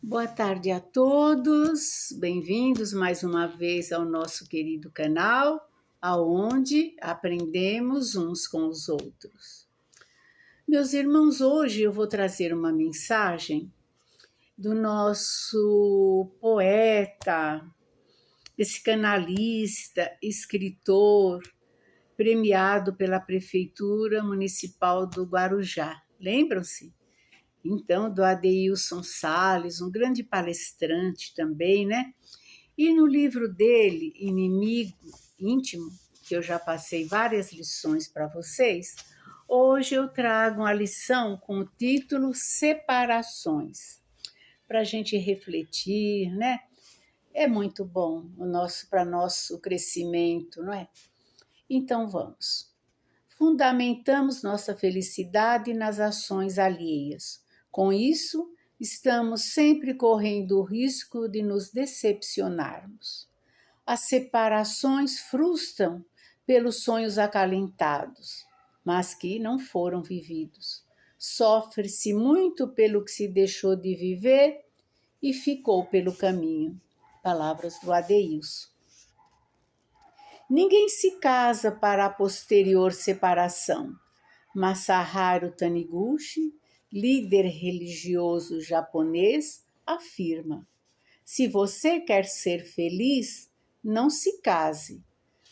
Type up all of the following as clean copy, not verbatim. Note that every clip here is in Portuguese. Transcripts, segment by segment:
Boa tarde a todos, bem-vindos mais uma vez ao nosso querido canal, aonde aprendemos uns com os outros. Meus irmãos, hoje eu vou trazer uma mensagem do nosso poeta, psicanalista, escritor, premiado pela Prefeitura Municipal do Guarujá. Lembram-se? Então, do Adeilson Sales, um grande palestrante também, né? E no livro dele, Inimigo Íntimo, que eu já passei várias lições para vocês, hoje eu trago uma lição com o título Separações, para a gente refletir, né? É muito bom para nosso crescimento, não é? Então vamos. Fundamentamos nossa felicidade nas ações alheias. Com isso, estamos sempre correndo o risco de nos decepcionarmos. As separações frustram pelos sonhos acalentados, mas que não foram vividos. Sofre-se muito pelo que se deixou de viver e ficou pelo caminho. Palavras do Adeilson. Ninguém se casa para a posterior separação. Masaharu Taniguchi, líder religioso japonês, afirma: se você quer ser feliz, não se case,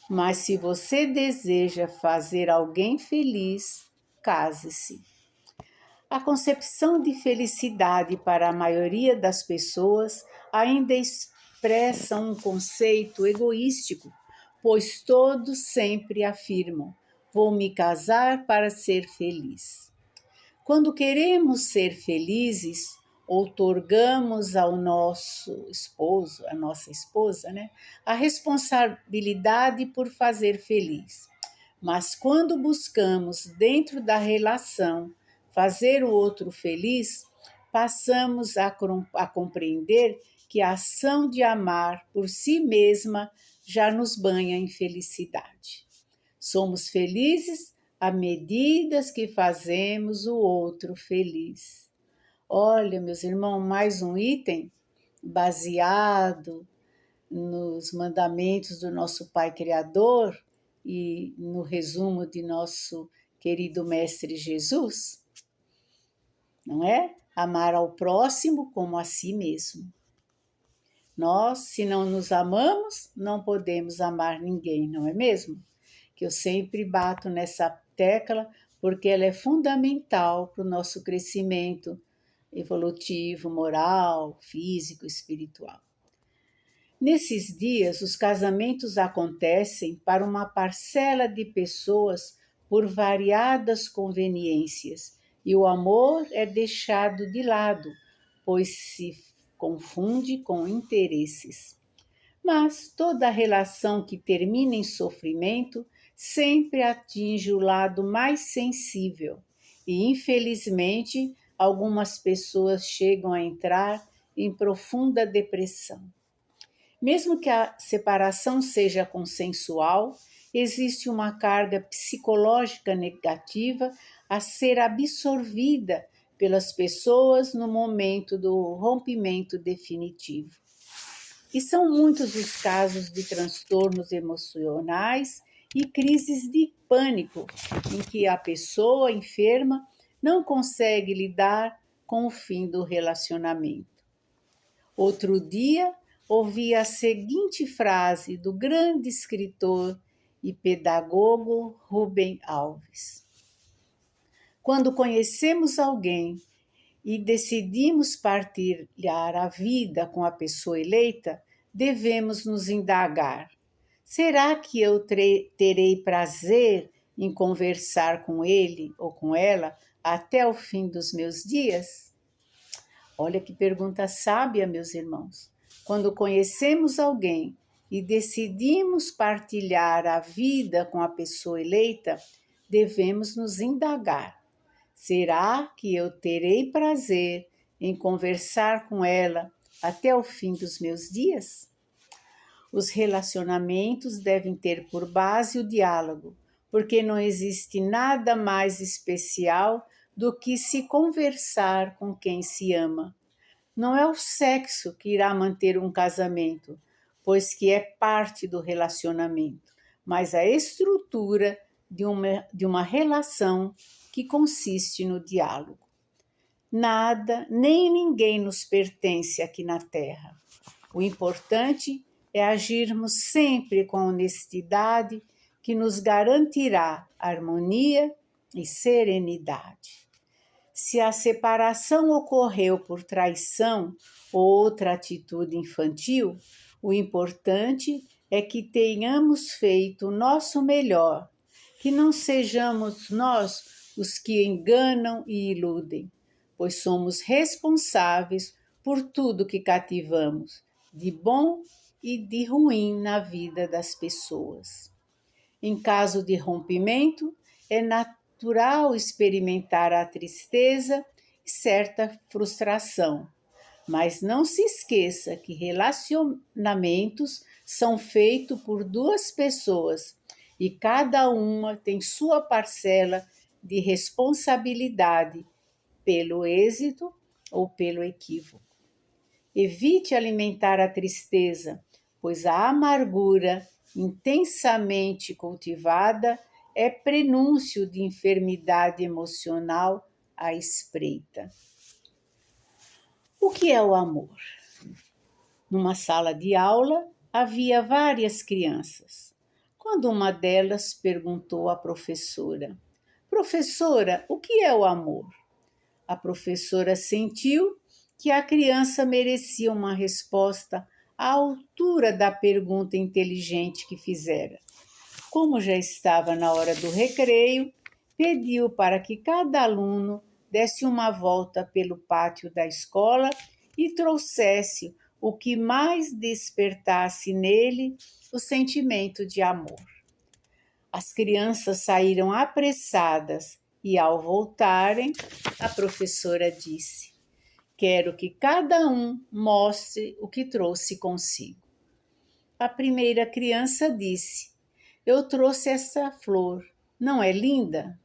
mas se você deseja fazer alguém feliz, case-se. A concepção de felicidade para a maioria das pessoas ainda expressa um conceito egoístico, pois todos sempre afirmam: vou me casar para ser feliz. Quando queremos ser felizes, outorgamos ao nosso esposo, à nossa esposa, né, a responsabilidade por fazer feliz. Mas quando buscamos, dentro da relação, fazer o outro feliz, passamos a compreender que a ação de amar por si mesma já nos banha em felicidade. Somos felizes à medida que fazemos o outro feliz. Olha, meus irmãos, mais um item baseado nos mandamentos do nosso Pai Criador e no resumo de nosso querido Mestre Jesus, não é? Amar ao próximo como a si mesmo. Nós, se não nos amamos, não podemos amar ninguém, não é mesmo? Que eu sempre bato nessa tecla porque ela é fundamental para o nosso crescimento evolutivo, moral, físico, espiritual. Nesses dias, os casamentos acontecem para uma parcela de pessoas por variadas conveniências e o amor é deixado de lado, pois se confunde com interesses. Mas toda relação que termina em sofrimento sempre atinge o lado mais sensível e, infelizmente, algumas pessoas chegam a entrar em profunda depressão. Mesmo que a separação seja consensual, existe uma carga psicológica negativa a ser absorvida pelas pessoas no momento do rompimento definitivo. E são muitos os casos de transtornos emocionais e crises de pânico em que a pessoa enferma não consegue lidar com o fim do relacionamento. Outro dia, ouvi a seguinte frase do grande escritor e pedagogo Rubem Alves: quando conhecemos alguém e decidimos partilhar a vida com a pessoa eleita, devemos nos indagar: será que eu terei prazer em conversar com ele ou com ela até o fim dos meus dias? Olha que pergunta sábia, meus irmãos. Quando conhecemos alguém e decidimos partilhar a vida com a pessoa eleita, devemos nos indagar: será que eu terei prazer em conversar com ela até o fim dos meus dias? Os relacionamentos devem ter por base o diálogo, porque não existe nada mais especial do que se conversar com quem se ama. Não é o sexo que irá manter um casamento, pois que é parte do relacionamento, mas a estrutura de uma relação que consiste no diálogo. Nada, nem ninguém nos pertence aqui na Terra. O importante é agirmos sempre com honestidade, que nos garantirá harmonia e serenidade. Se a separação ocorreu por traição ou outra atitude infantil, o importante é que tenhamos feito o nosso melhor, que não sejamos nós os que enganam e iludem, pois somos responsáveis por tudo que cativamos, de bom e de ruim na vida das pessoas. Em caso de rompimento, é natural experimentar a tristeza e certa frustração, mas não se esqueça que relacionamentos são feitos por duas pessoas e cada uma tem sua parcela de responsabilidade pelo êxito ou pelo equívoco. Evite alimentar a tristeza, pois a amargura intensamente cultivada é prenúncio de enfermidade emocional à espreita. O que é o amor? Numa sala de aula havia várias crianças. Quando uma delas perguntou à professora: "Professora, o que é o amor?" A professora sentiu que a criança merecia uma resposta à altura da pergunta inteligente que fizera. Como já estava na hora do recreio, pediu para que cada aluno desse uma volta pelo pátio da escola e trouxesse o que mais despertasse nele o sentimento de amor. As crianças saíram apressadas e, ao voltarem, a professora disse: "Quero que cada um mostre o que trouxe consigo." A primeira criança disse: "Eu trouxe essa flor, não é linda?"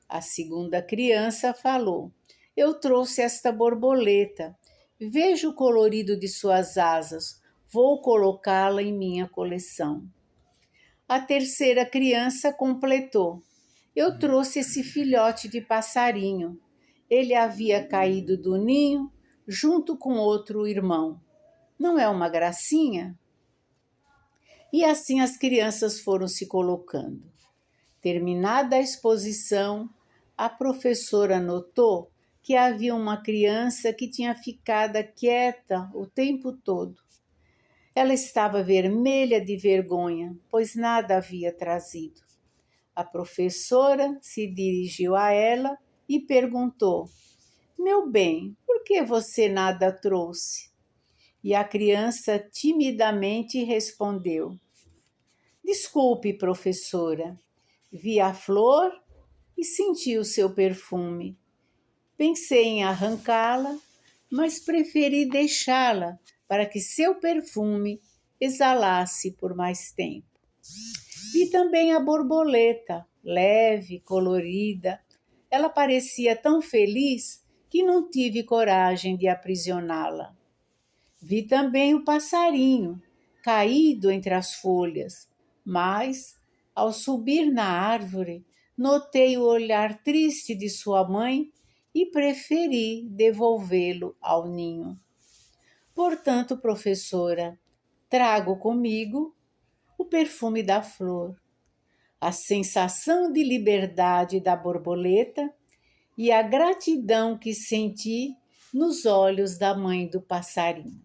A segunda criança falou: "Eu trouxe esta borboleta. Veja o colorido de suas asas, vou colocá-la em minha coleção." A terceira criança completou: "Eu trouxe esse filhote de passarinho. Ele havia caído do ninho junto com outro irmão. Não é uma gracinha?" E assim as crianças foram se colocando. Terminada a exposição, a professora notou que havia uma criança que tinha ficado quieta o tempo todo. Ela estava vermelha de vergonha, pois nada havia trazido. A professora se dirigiu a ela e perguntou: "Meu bem, por que você nada trouxe?" E a criança timidamente respondeu: "Desculpe, professora, vi a flor e senti o seu perfume. Pensei em arrancá-la, mas preferi deixá-la para que seu perfume exalasse por mais tempo. Vi também a borboleta, leve, colorida. Ela parecia tão feliz que não tive coragem de aprisioná-la. Vi também o passarinho, caído entre as folhas, mas, ao subir na árvore, notei o olhar triste de sua mãe e preferi devolvê-lo ao ninho. Portanto, professora, trago comigo o perfume da flor, a sensação de liberdade da borboleta e a gratidão que senti nos olhos da mãe do passarinho.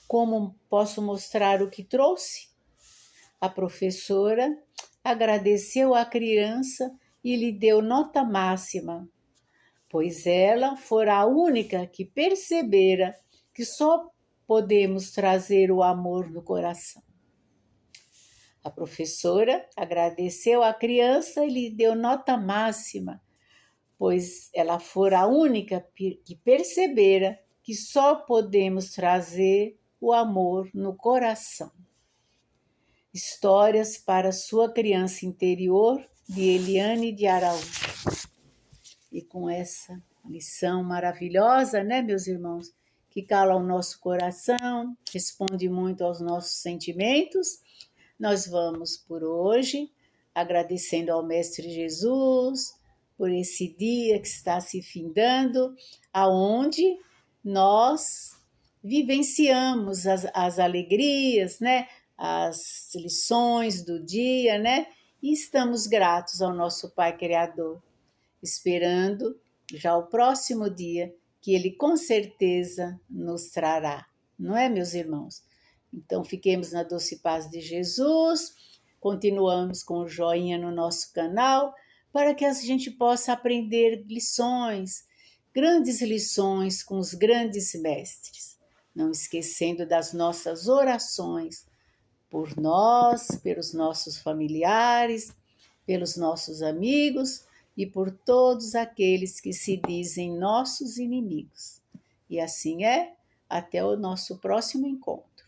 Como posso mostrar o que trouxe?" A professora agradeceu à criança e lhe deu nota máxima, pois ela fora a única que percebera que só podemos trazer o amor no coração. A professora agradeceu à criança e lhe deu nota máxima, pois ela fora a única que percebera que só podemos trazer o amor no coração. Histórias para sua criança interior, de Eliane de Araújo. E com essa lição maravilhosa, né, meus irmãos, que cala o nosso coração, responde muito aos nossos sentimentos. Nós vamos por hoje, agradecendo ao Mestre Jesus por esse dia que está se findando, aonde nós vivenciamos as alegrias, né? As lições do dia, né? E estamos gratos ao nosso Pai Criador, esperando já o próximo dia que Ele com certeza nos trará, não é, meus irmãos? Então, fiquemos na doce paz de Jesus, continuamos com o joinha no nosso canal, para que a gente possa aprender lições, grandes lições com os grandes mestres, não esquecendo das nossas orações por nós, pelos nossos familiares, pelos nossos amigos e por todos aqueles que se dizem nossos inimigos. E assim é, até o nosso próximo encontro.